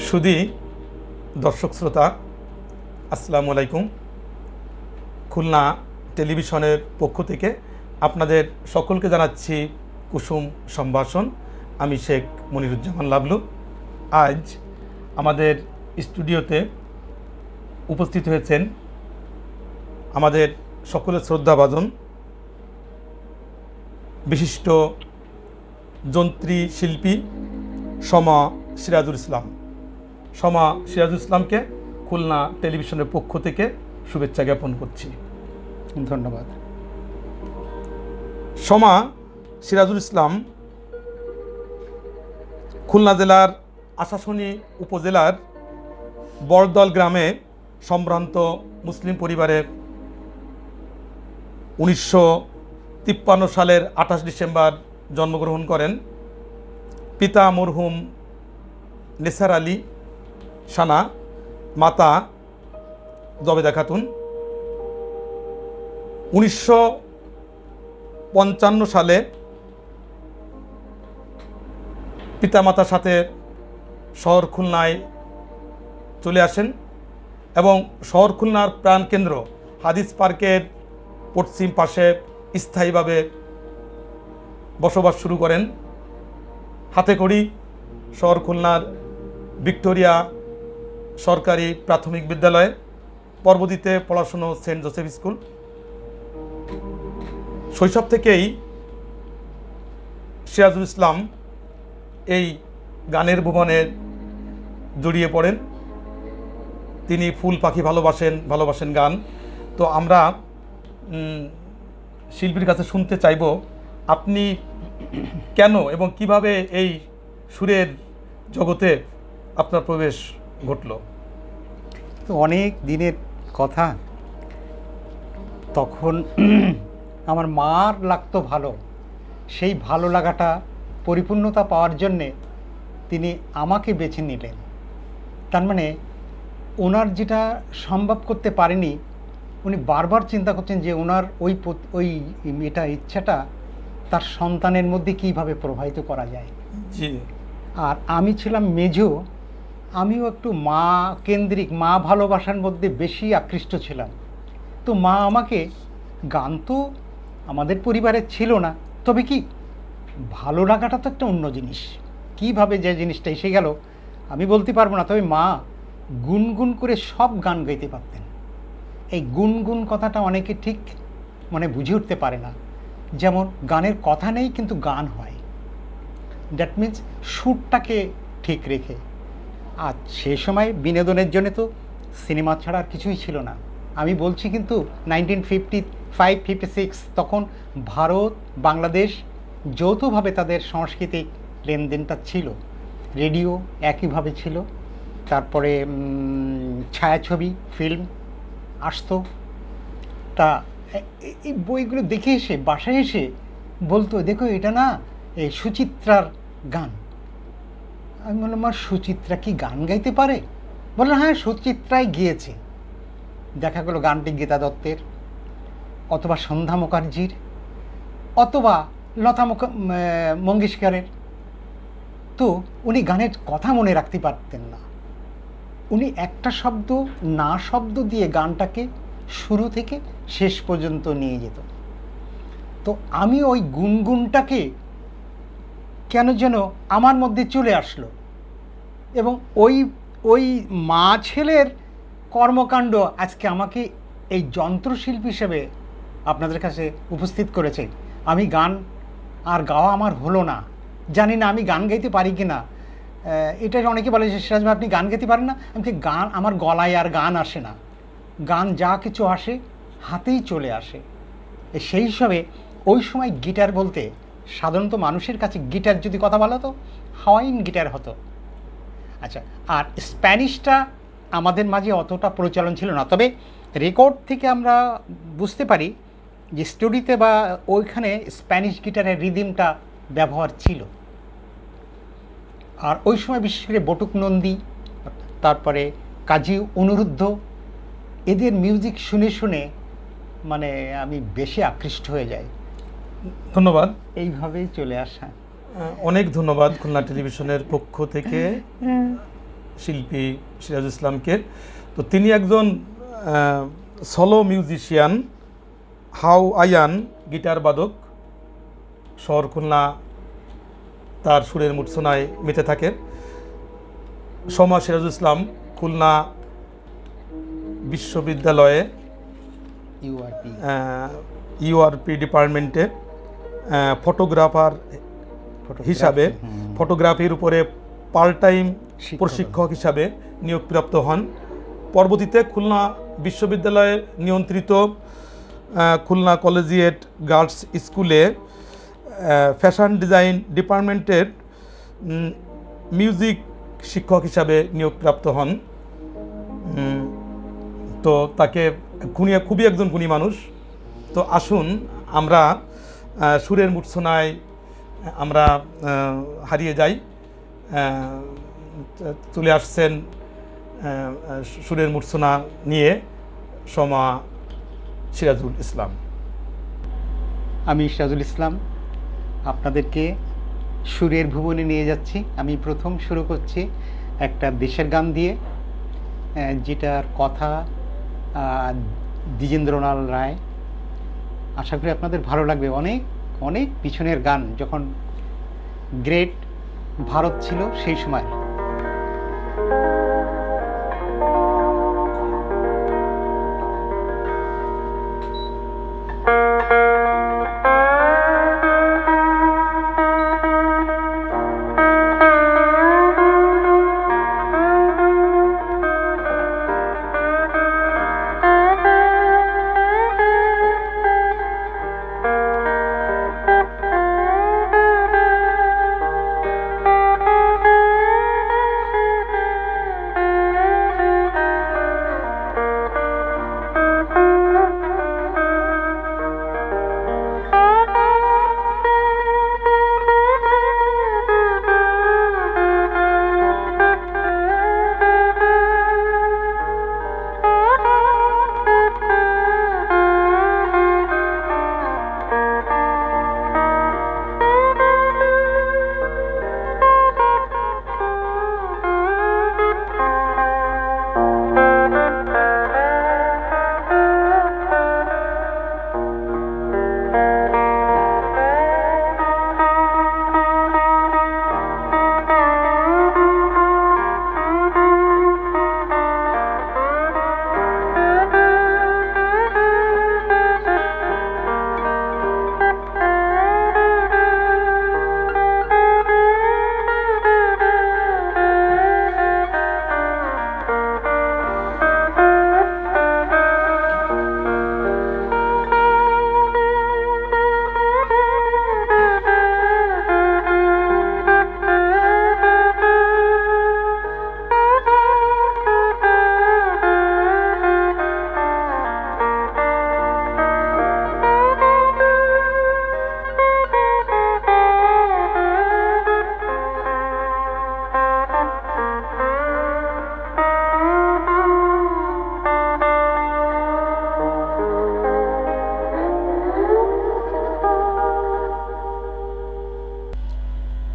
সুধী দর্শক শ্রোতা, আসসালামু আলাইকুম। খুলনা টেলিভিশনের পক্ষ থেকে আপনাদের সকলকে জানাচ্ছি কুসুম সম্ভাষণ। আমি শেখ মনিরুজ্জামান লাবলু। আজ আমাদের স্টুডিওতে উপস্থিত হয়েছেন আমাদের সকলের শ্রদ্ধাভাজন বিশিষ্ট যন্ত্রী শিল্পী সমা সিরাজুল ইসলাম। সমা সিরাজুল ইসলামকে খুলনা টেলিভিশনের পক্ষ থেকে শুভেচ্ছা জ্ঞাপন করছি। ধন্যবাদ। সমা সিরাজুল ইসলাম খুলনা জেলার আশাশুনি উপজেলার বরদল গ্রামে সম্ভ্রান্ত মুসলিম পরিবারে 1953 সালের 28 ডিসেম্বর জন্মগ্রহণ করেন। পিতা মরহুম নেসার আলী সানা, মাতা জবেদা খাতুন। 1955 সালে পিতামাতার সাথে শহর খুলনায় চলে আসেন এবং শহর খুলনার প্রাণকেন্দ্র হাদিস পার্কের পশ্চিম পাশে স্থায়ীভাবে বসবাস শুরু করেন। হাতেখড়ি শহর খুলনার ভিক্টোরিয়া সরকারি প্রাথমিক বিদ্যালয়ে, পরবর্তীতে পড়াশুনো সেন্ট জোসেফ স্কুল। শৈশব থেকেই সিরাজুল ইসলাম এই গানের ভুবনে জড়িয়ে পড়েন। তিনি ফুল পাখি ভালোবাসেন গান। তো আমরা শিল্পীর কাছে শুনতে চাইব, আপনি কেন এবং কিভাবে এই সুরের জগতে আপনার প্রবেশ ঘটল? তো অনেক দিনের কথা। তখন আমার মার লাগতো ভালো, সেই ভালো লাগাটা পরিপূর্ণতা পাওয়ার জন্যে তিনি আমাকে বেছে নিলেন। তার মানে ওনার যেটা সম্ভব করতে পারেনি, উনি বারবার চিন্তা করছেন যে ওনার ওই ইচ্ছাটা তার সন্তানের মধ্যে কীভাবে প্রবাহিত করা যায়। জি। আর আমি ছিলাম মেজো, আমিও একটু মা কেন্দ্রিক, মা ভালোবাসার মধ্যে বেশি আকৃষ্ট ছিলাম। তো মা আমাকে, গান তো আমাদের পরিবারে ছিল না, তবে কি ভালো লাগাটা তো একটা অন্য জিনিস, কীভাবে যে জিনিসটা এসে গেল আমি বলতে পারবো না। তবে মা গুনগুন করে সব গান গাইতে পারতেন। এই গুনগুন কথাটা অনেকে ঠিক মানে বুঝে উঠতে পারে না। যেমন গানের কথা নেই কিন্তু গান হয়, দ্যাট মিনস সুরটাকে ঠিক রেখে। আর সে সময় বিনোদনের জন্য তো সিনেমা ছাড়া আর কিছুই ছিল না। আমি বলছি কিন্তু 1955-56, তখন ভারত বাংলাদেশ যৌথভাবে তাদের সাংস্কৃতিক লেনদেনটা ছিল। রেডিও একইভাবে ছিল, তারপরে ছায়াছবি ফিল্ম আসতো। তা এই বইগুলো দেখে এসে বাসায় এসে বলতো, দেখো এটা না এই সুচিত্রার গান। আমি বললাম, মা সুচিত্রা কি গান গাইতে পারে? বললো হ্যাঁ, সুচিত্রাই গিয়েছে। দেখা গেলো গানটি গীতা দত্তের, অথবা সন্ধ্যা মুখার্জির, অথবা লতা মঙ্গেশকরের। তো উনি গানের কথা মনে রাখতে পারতেন না। উনি একটা শব্দ না শব্দ দিয়ে গানটাকে শুরু থেকে শেষ পর্যন্ত নিয়ে যেত। তো আমি ওই গুনগুনটাকে কেন যেন আমার মধ্যে চলে আসলো, এবং ওই মা ছেলের কর্মকাণ্ড আজকে আমাকে এই যন্ত্রশিল্পী হিসেবে আপনাদের কাছে উপস্থিত করেছে। আমি গান আর গাওয়া আমার হলো না, জানি না আমি গান গাইতে পারি কি না। এটা অনেকে বলে যে সিরাজ ভাই আপনি গান গাইতে পারেন না। আমি গান, আমার গলায় আর গান আসে না, গান যা কিছু আসে হাতেই চলে আসে। সেই হিসাবে ওই সময় গিটার বলতে সাধারণত মানুষের কাছে গিটার যদি কথা বলা হতো, হাওয়াইন গিটার হতো। আচ্ছা, আর স্প্যানিশটা আমাদের মাঝে অতটা প্রচলন ছিল না। তবে রেকর্ড থেকে আমরা বুঝতে পারি যে স্টুডিওতে বা ওইখানে স্প্যানিশ গিটারের রিদিমটা ব্যবহার ছিল। আর ওই সময় বিশেষ করে বটুক নন্দী, তারপরে কাজী অনুরুদ্ধ, এদের মিউজিক শুনে শুনে মানে আমি বেশি আকৃষ্ট হয়ে যাই। ধন্যবাদ। এইভাবেই চলে আসা। অনেক ধন্যবাদ খুলনা টেলিভিশনের পক্ষ থেকে শিল্পী সিরাজুল ইসলামকে। তো তিনি একজন সলো মিউজিশিয়ান, হাওয়াইয়ান গিটার বাদক, শহর খুলনা তার সুরের মূর্ছনায় মেতে থাকেন। সমা সিরাজুল ইসলাম খুলনা বিশ্ববিদ্যালয়ে ইউআরপি ডিপার্টমেন্টে ফটোগ্রাফার হিসাবে ফটোগ্রাফির উপরে পার্ট টাইম প্রশিক্ষক হিসাবে নিয়োগপ্রাপ্ত হন। পরবর্তীতে খুলনা বিশ্ববিদ্যালয়ে নিয়ন্ত্রিত খুলনা কলেজিয়েট গার্লস স্কুলে ফ্যাশন ডিজাইন ডিপার্টমেন্টের মিউজিক শিক্ষক হিসাবে নিয়োগপ্রাপ্ত হন। তো তাকে খুবই একজন গুণী মানুষ। তো আসুন আমরা সুরের মূর্ছনায় আমরা হারিয়ে যাই। চলে আসছেন সুরের মূর্ছনা নিয়ে সমা সিরাজুল ইসলাম। আমি সিরাজুল ইসলাম আপনাদেরকে সুরের ভুবনে নিয়ে যাচ্ছি। আমি প্রথম শুরু করছি একটা দেশের গান দিয়ে, যেটার কথা দ্বিজেন্দ্রলাল রায়। আশা করি আপনাদের ভালো লাগবে। অনেক অনেক পিছনের গান, যখন গ্রেট ভারত ছিল সেই সময়।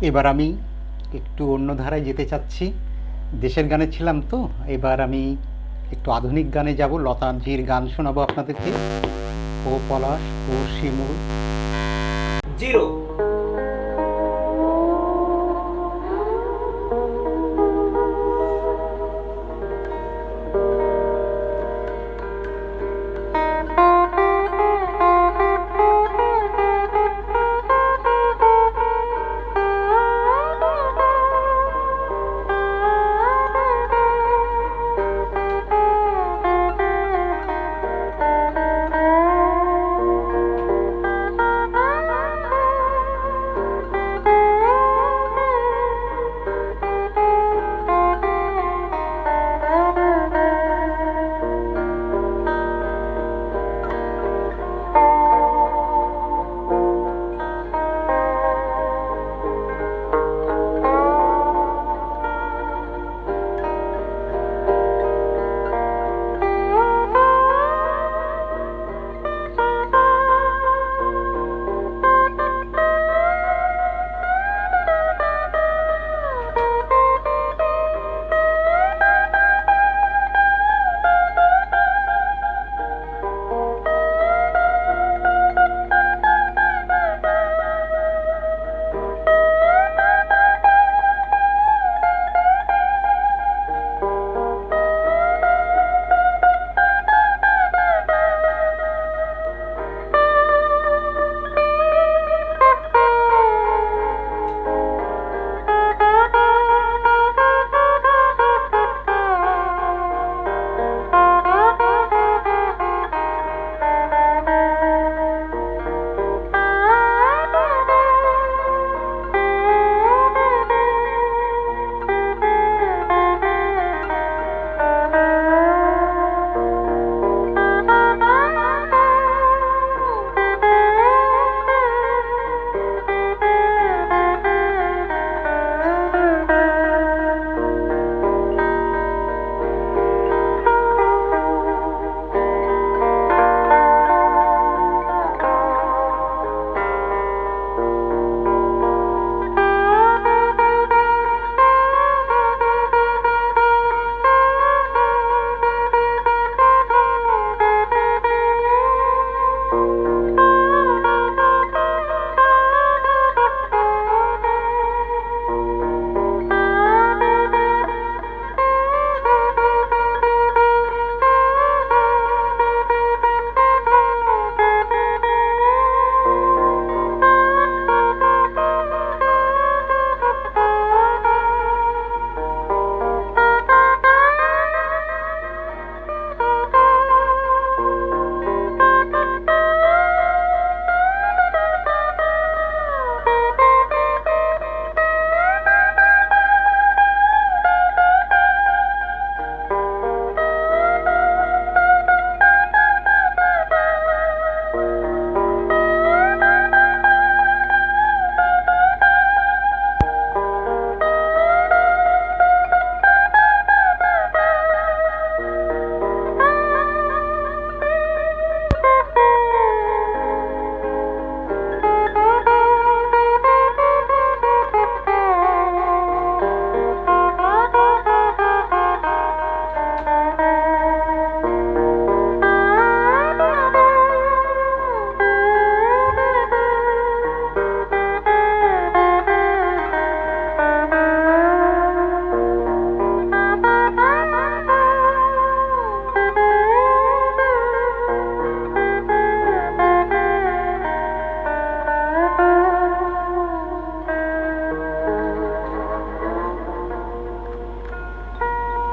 এবার আমি একটু অন্য ধারায় যেতে চাচ্ছি। দেশের গানে ছিলাম তো, এবার আমি একটু আধুনিক গানে যাব। লতাজির গান শোনাবো আপনাদেরকে। ও পলাশ ও শিমুল জিরো।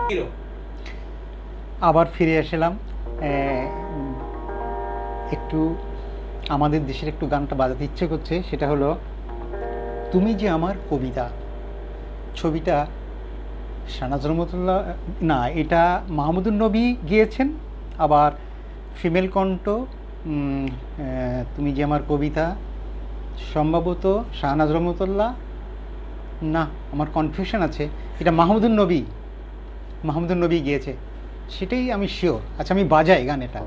0 আবার ফিরে আসলাম, একটু আমাদের দেশের একটু গানটা বাজাতে ইচ্ছে করছে, সেটা হলো তুমি যে আমার কবিতা। ছবিটা শাহনাজ রহমতুল্লাহ, না, এটা মাহমুদুর নবী গিয়েছেন, আবার ফিমেল কণ্ঠ তুমি যে আমার কবিতা সম্ভবত শাহনাজ রহমতুল্লাহ, না আমার কনফিউশন আছে, এটা মাহমুদুর নবী গিয়েছে, সেটাই আমি শিওর। আচ্ছা আমি বাজাই গান এটা।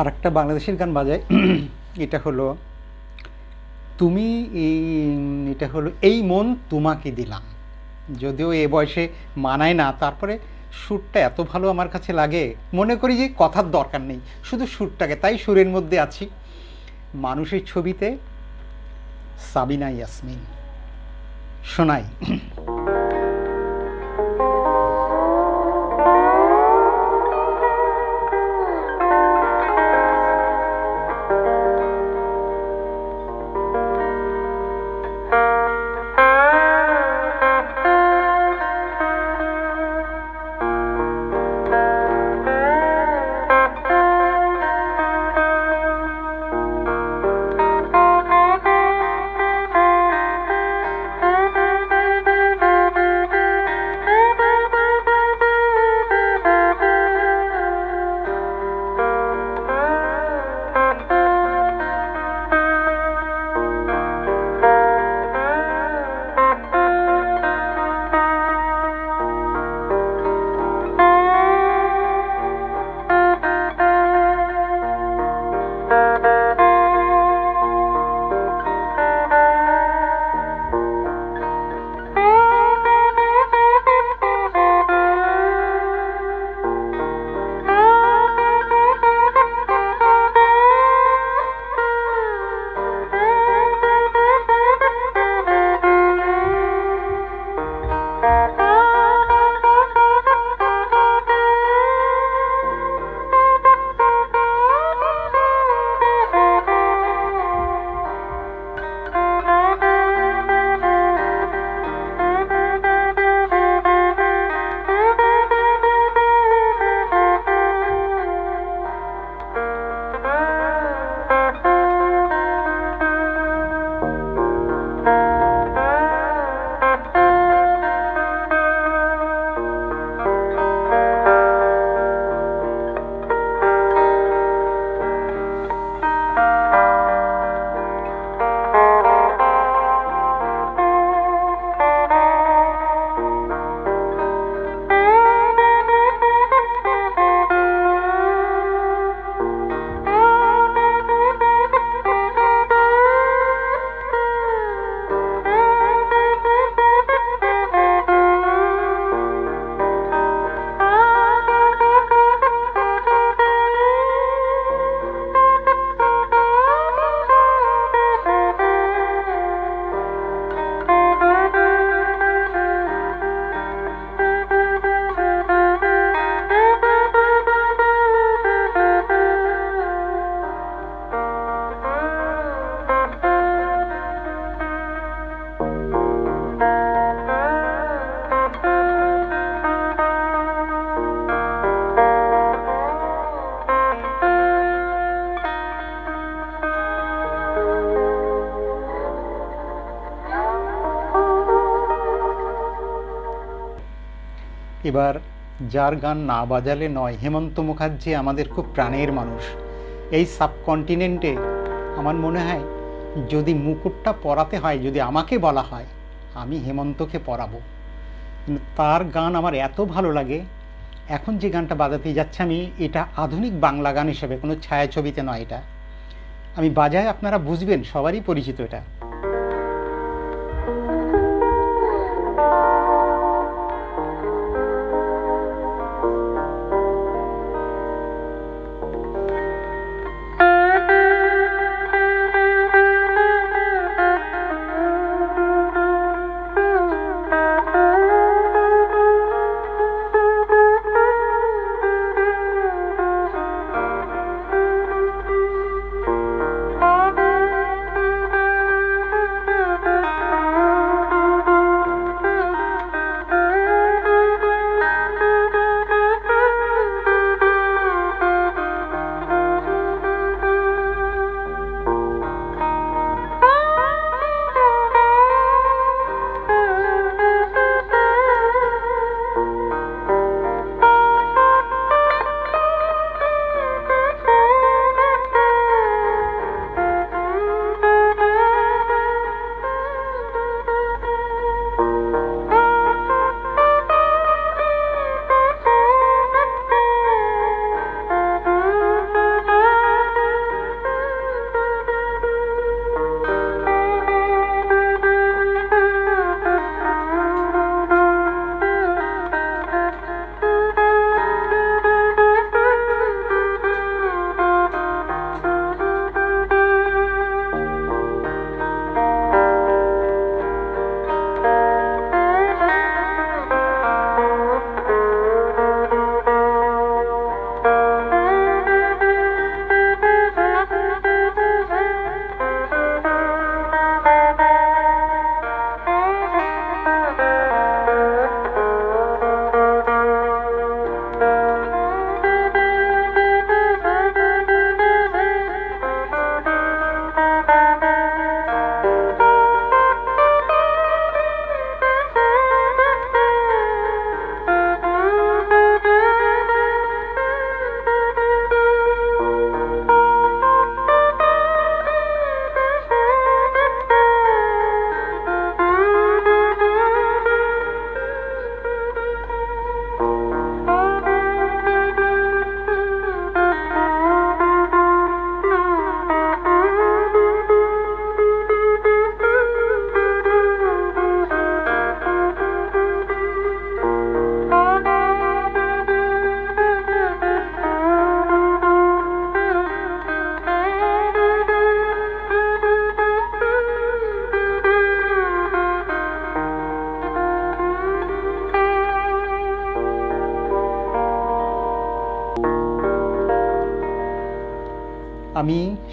আর একটা বাংলাদেশের গান বাজায়, এটা হলো তুমি এটা হলো এই মন তোমাকে দিলাম। যদিও এ বয়সে মানায় না, তারপরে সুরটা এত ভালো আমার কাছে লাগে, মনে করি যে কথার দরকার নেই, শুধু সুরটাকে, তাই সুরের মধ্যে আছি। মানুষের ছবিতে সাবিনা ইয়াসমিন, শোনাই। এবার যার গান না বাজালে নয়, হেমন্ত মুখার্জি আমাদের খুব প্রাণের মানুষ। এই সাবকন্টিনেন্টে আমার মনে হয় যদি মুকুটটা পরাতে হয়, যদি আমাকে বলা হয়, আমি হেমন্তকে পরাবো। কিন্তু তার গান আমার এত ভালো লাগে। এখন যে গানটা বাজাতে যাচ্ছে আমি, এটা আধুনিক বাংলা গান হিসেবে, কোনো ছায়াছবিতে নয়, এটা আমি বাজায় আপনারা বুঝবেন, সবারই পরিচিত এটা।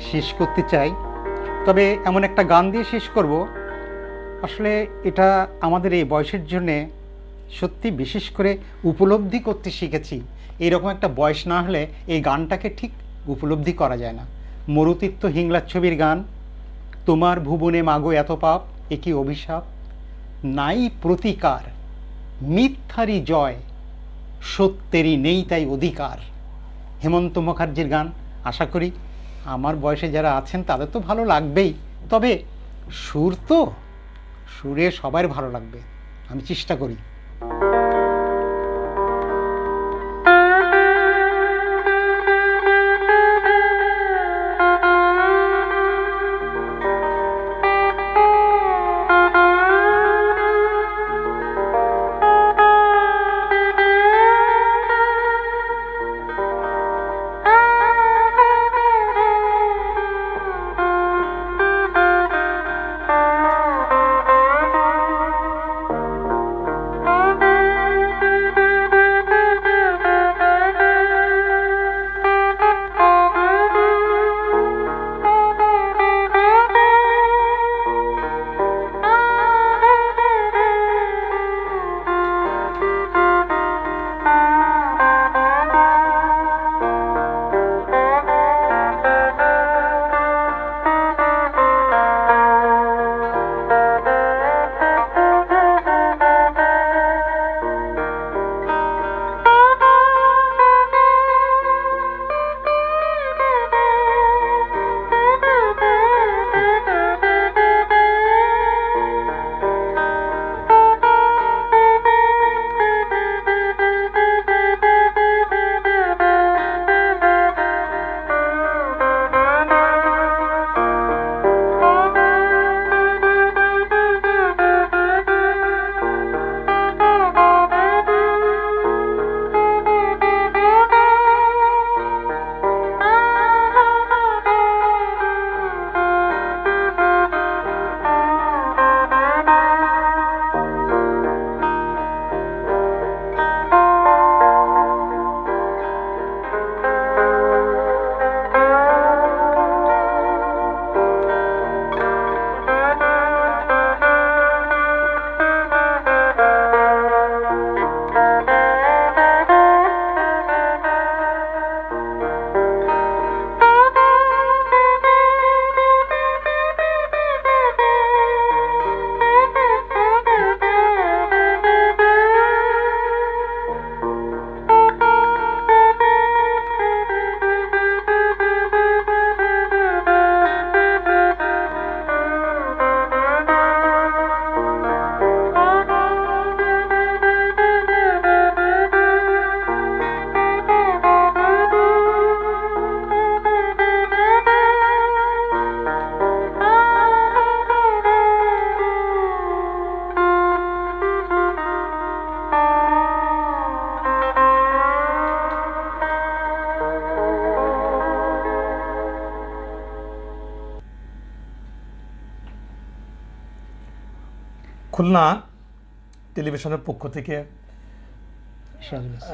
শেষ করতে চাই, তবে এমন একটা গান দিয়ে শেষ করব। আসলে এটা আমাদের এই বয়সের জন্যে সত্যি বিশেষ করে উপলব্ধি করতে শিখেছি। এইরকম একটা বয়স না হলে এই গানটাকে ঠিক উপলব্ধি করা যায় না। মরুতীর্থ হিংলাজ ছবির গান, তোমার ভুবনে মাগো এত পাপ, এ কি অভিশাপ, নাই প্রতিকার, মিথ্যারই জয়, সত্যেরই নেই তাই অধিকার। হেমন্ত মুখার্জির গান। আশা করি আমার বয়সে যারা আছেন তাদের তো ভালো লাগবেই, তবে সুর তো, সুরে সবার ভালো লাগবে, আমি চেষ্টা করি। খুলনা টেলিভিশনের পক্ষ থেকে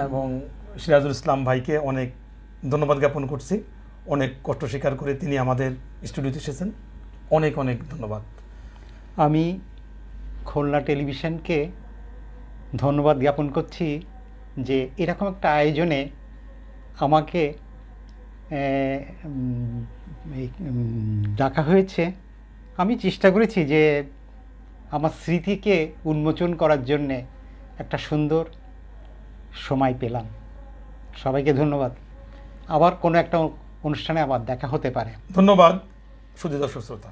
এবং সিরাজুল ইসলাম ভাইকে অনেক ধন্যবাদ জ্ঞাপন করছি। অনেক কষ্ট স্বীকার করে তিনি আমাদের স্টুডিওতে এসেছেন, অনেক অনেক ধন্যবাদ। আমি খুলনা টেলিভিশনকে ধন্যবাদ জ্ঞাপন করছি যে এরকম একটা আয়োজনে আমাকে ডাকা হয়েছে। আমি চেষ্টা করেছি যে আমার স্মৃতিকে উন্মোচন করার জন্যে একটা সুন্দর সময় পেলাম। সবাইকে ধন্যবাদ। আবার কোনো একটা অনুষ্ঠানে আবার দেখা হতে পারে। ধন্যবাদ সুধী দর্শক শ্রোতা।